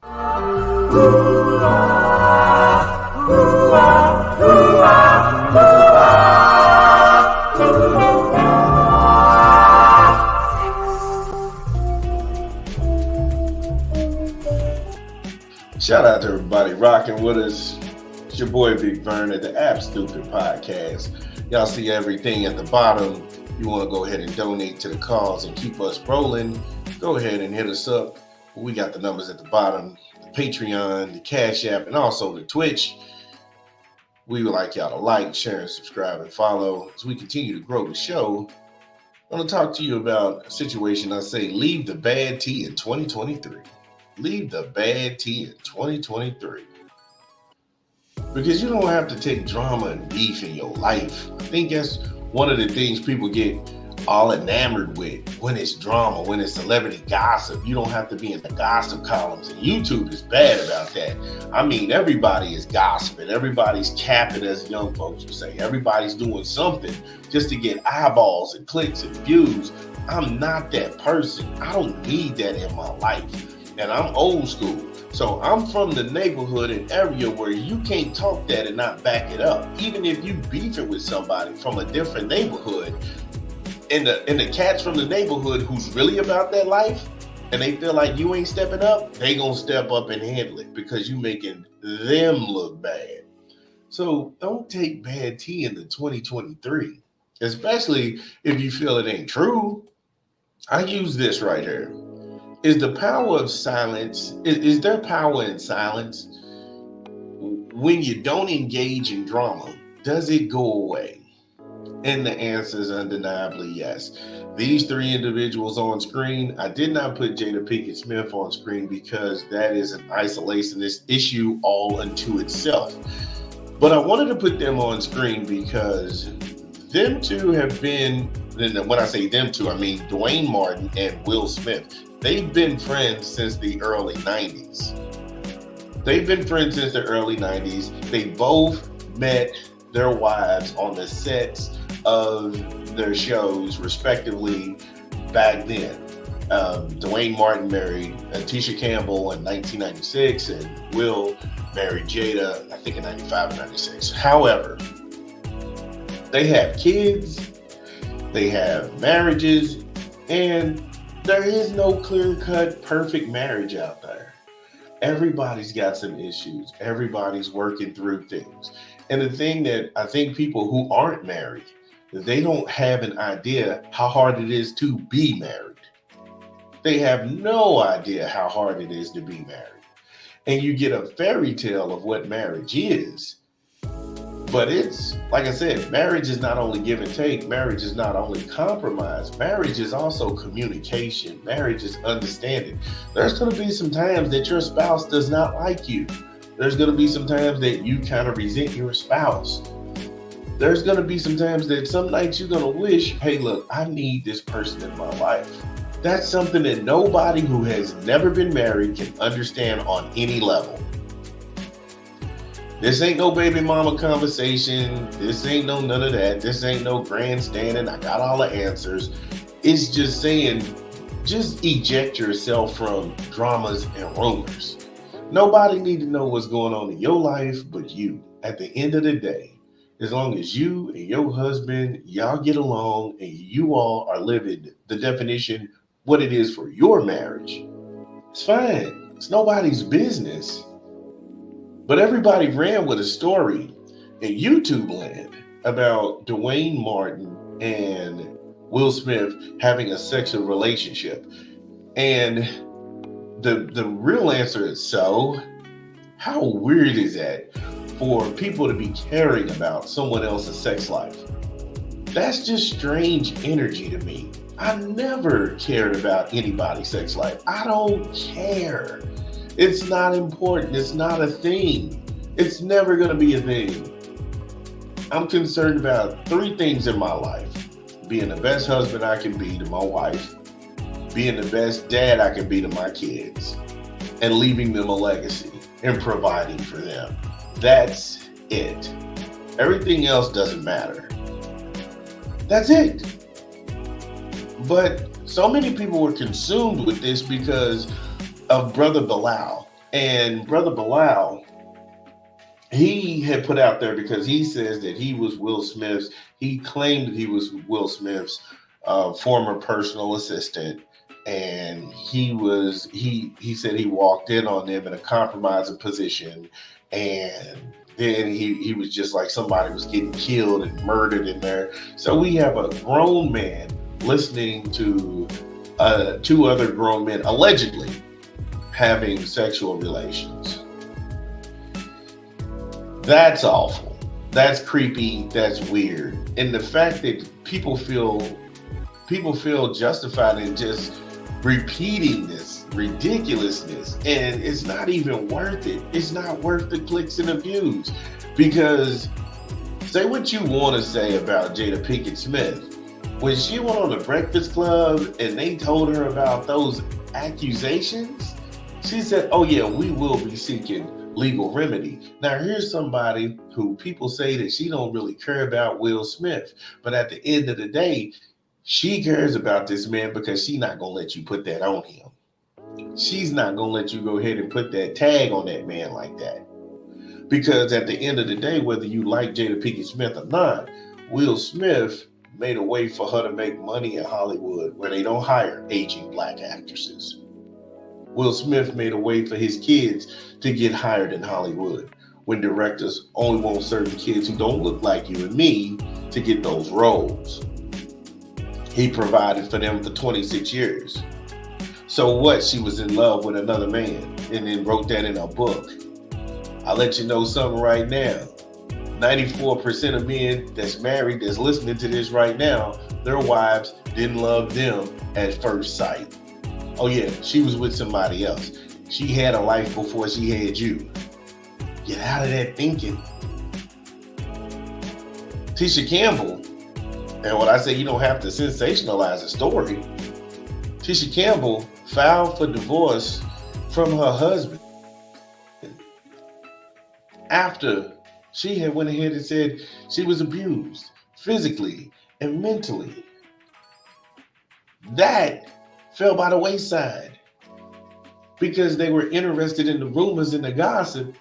Shout out to everybody rocking with us. It's your boy Big Vern at the App Stupid Podcast. Y'all see everything at the bottom. You want to go ahead and donate to the cause and keep us rolling, go ahead and hit us up. We got the numbers at the bottom, the Patreon, the Cash App, and also the Twitch. We would like y'all to like, share, and subscribe and follow as we continue to grow the show. I'm going to talk to you about a situation I say, leave the bad tea in 2023. Leave the bad tea in 2023. Because you don't have to take drama and beef in your life. I think that's one of the things people get all enamored with when it's drama, when it's celebrity gossip. You don't have to be in the gossip columns. And YouTube is bad about that. I mean, everybody is gossiping. Everybody's capping, as young folks would say. Everybody's doing something just to get eyeballs and clicks and views. I'm not that person. I don't need that in my life. And I'm old school. So I'm from the neighborhood and area where you can't talk that and not back it up. Even if you beef it with somebody from a different neighborhood, and the cats from the neighborhood who's really about that life, and they feel like you ain't stepping up, they gonna step up and handle it because you making them look bad. So don't take bad tea into 2023, especially if you feel it ain't true. I use this right here. Is the power of silence, is there power in silence? When you don't engage in drama, does it go away? And the answer is undeniably yes. These three individuals on screen, I did not put Jada Pinkett Smith on screen because that is an isolationist issue all unto itself. But I wanted to put them on screen because them two have been, and when I say them two, I mean Dwayne Martin and Will Smith. They've been friends since the early 90s. They both met their wives on the sets of their shows, respectively, back then. Dwayne Martin married Tisha Campbell in 1996, and Will married Jada, I think in 95 or 96. However, they have kids, they have marriages, and there is no clear-cut, perfect marriage out there. Everybody's got some issues. Everybody's working through things. And the thing that I think people who aren't married, they don't have an idea how hard it is to be married. They have no idea how hard it is to be married. And you get a fairy tale of what marriage is. But it's, like I said, marriage is not only give and take. Marriage is not only compromise. Marriage is also communication. Marriage is understanding. There's going to be some times that your spouse does not like you. There's going to be some times that you kind of resent your spouse. There's going to be some times that some nights you're going to wish, hey, look, I need this person in my life. That's something that nobody who has never been married can understand on any level. This ain't no baby mama conversation. This ain't no none of that. This ain't no grandstanding. I got all the answers. It's just saying, just eject yourself from dramas and rumors. Nobody need to know what's going on in your life but you. At the end of the day, as long as you and your husband, y'all get along and you all are living the definition, what it is for your marriage, it's fine. It's nobody's business. But everybody ran with a story in YouTube land about Dwayne Martin and Will Smith having a sexual relationship. And the real answer is, so how weird is that for people to be caring about someone else's sex life? That's just strange energy to me. I never cared about anybody's sex life. I don't care. It's not important. It's not a thing. It's never going to be a thing. I'm concerned about three things in my life. Being the best husband I can be to my wife, being the best dad I can be to my kids, and leaving them a legacy and providing for them. That's it. Everything else doesn't matter. That's it. But so many people were consumed with this because of Brother Bilal. And Brother Bilal, he had put out there because he says that he was Will Smith's, he claimed that he was Will Smith's former personal assistant. And he said he walked in on them in a compromising position. And then he was just like somebody was getting killed and murdered in there. So we have a grown man listening to two other grown men allegedly having sexual relations. That's awful. That's creepy. That's weird. And the fact that people feel justified in just repeating this ridiculousness, and it's not even worth it. It's not worth the clicks and the views. Because say what you want to say about Jada Pinkett Smith, when she went on the Breakfast Club and they told her about those accusations, she said, "Oh yeah, we will be seeking legal remedy." Now here's somebody who people say that she don't really care about Will Smith, but at the end of the day, she cares about this man because she's not gonna let you put that on him. She's not gonna let you go ahead and put that tag on that man like that. Because at the end of the day, whether you like Jada Pinkett Smith or not, Will Smith made a way for her to make money in Hollywood where they don't hire aging black actresses. Will Smith made a way for his kids to get hired in Hollywood when directors only want certain kids who don't look like you and me to get those roles. He provided for them for 26 years. So what? She was in love with another man and then wrote that in a book. I'll let you know something right now. 94% of men that's married, that's listening to this right now, their wives didn't love them at first sight. Oh yeah, she was with somebody else. She had a life before she had you. Get out of that thinking. Tisha Campbell, and when I say you don't have to sensationalize a story, Tisha Campbell filed for divorce from her husband after she had went ahead and said she was abused physically and mentally. That fell by the wayside because they were interested in the rumors and the gossip,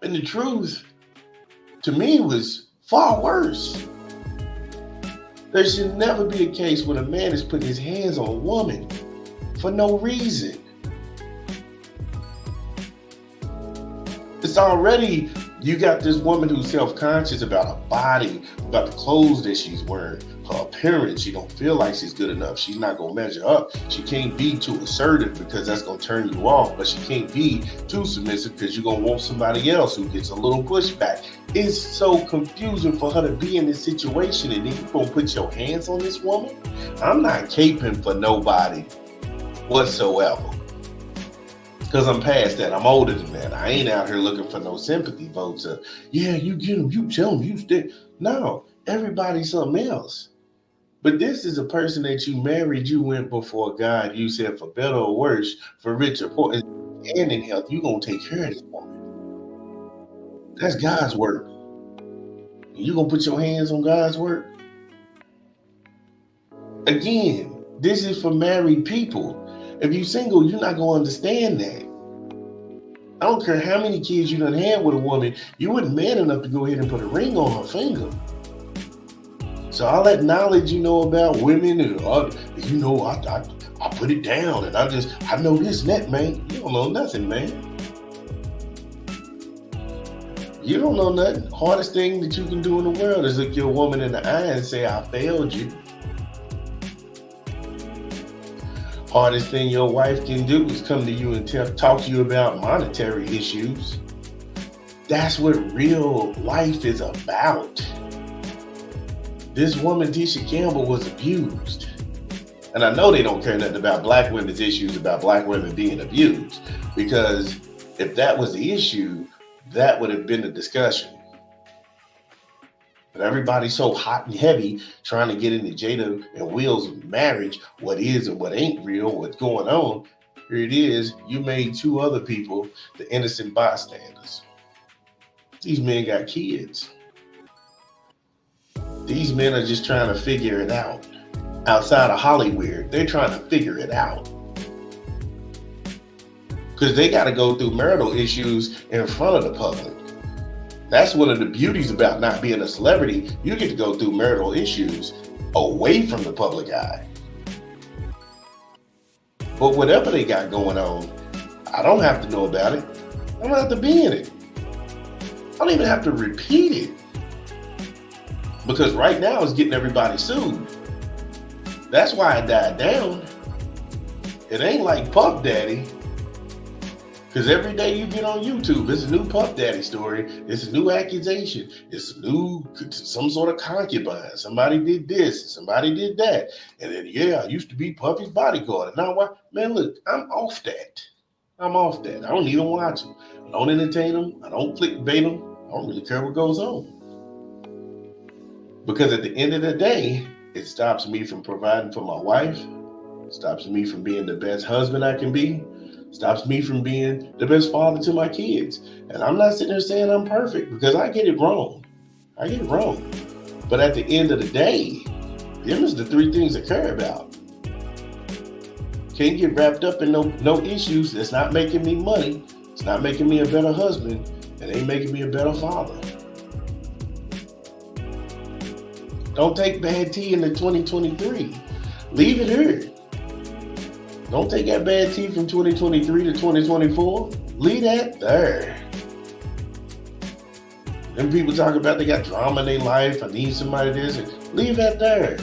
and the truth to me was far worse. There should never be a case when a man is putting his hands on a woman for no reason. It's already, you got this woman who's self-conscious about her body, about the clothes that she's wearing, her appearance. She don't feel like she's good enough. She's not going to measure up. She can't be too assertive because that's going to turn you off, but she can't be too submissive because you're going to want somebody else who gets a little pushback. It's so confusing for her to be in this situation, and then you're going to put your hands on this woman? I'm not caping for nobody whatsoever. Because I'm past that. I'm older than that. I ain't out here looking for no sympathy votes. Yeah, you get them. You tell them. You stay. No, everybody's something else. But this is a person that you married. You went before God. You said for better or worse, for rich or poor, and in health, you're going to take care of this woman. That's God's work. You going to put your hands on God's work? Again, this is for married people. If you're single, you're not going to understand that. I don't care how many kids you done had with a woman, you weren't man enough to go ahead and put a ring on her finger. So all that knowledge you know about women, and I put it down, and I know this and that, man. You don't know nothing, man. You don't know nothing. Hardest thing that you can do in the world is look your woman in the eye and say, I failed you. Hardest thing your wife can do is come to you and talk to you about monetary issues. That's what real life is about. This woman, Tisha Campbell, was abused. And I know they don't care nothing about black women's issues, about black women being abused. Because if that was the issue, that would have been the discussion. But everybody's so hot and heavy trying to get into Jada and Will's marriage, what is and what ain't real, what's going on. Here it is. You made two other people the innocent bystanders. These men got kids. These men are just trying to figure it out. Outside of Hollywood, they're trying to figure it out. because they got to go through marital issues in front of the public. That's one of the beauties about not being a celebrity. You get to go through marital issues away from the public eye. But whatever they got going on, I don't have to know about it. I don't have to be in it. I don't even have to repeat it. Because right now it's getting everybody sued. That's why it died down. It ain't like Puff Daddy. Because every day you get on YouTube, it's a new Puff Daddy story. It's a new accusation. It's some sort of concubine. Somebody did this. Somebody did that. And then, yeah, I used to be Puffy's bodyguard. And now what? Man, look, I'm off that. I'm off that. I don't even watch them. I don't entertain them. I don't clickbait them. I don't really care what goes on. Because at the end of the day, it stops me from providing for my wife. It stops me from being the best husband I can be. Stops me from being the best father to my kids. And I'm not sitting there saying I'm perfect because I get it wrong. I get it wrong. But at the end of the day, them is the three things I care about. Can't get wrapped up in no issues that's not making me money. It's not making me a better husband. It ain't making me a better father. Don't take bad tea into 2023. Leave it here. Don't take that bad tea from 2023 to 2024. Leave that there. Them people talk about they got drama in their life. I need somebody this. Leave that there.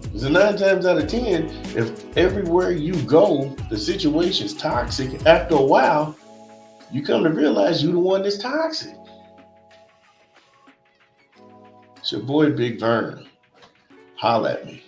Because 9 times out of 10, if everywhere you go, the situation's toxic, after a while, you come to realize you're the one that's toxic. It's your boy, Big Vern. Holla at me.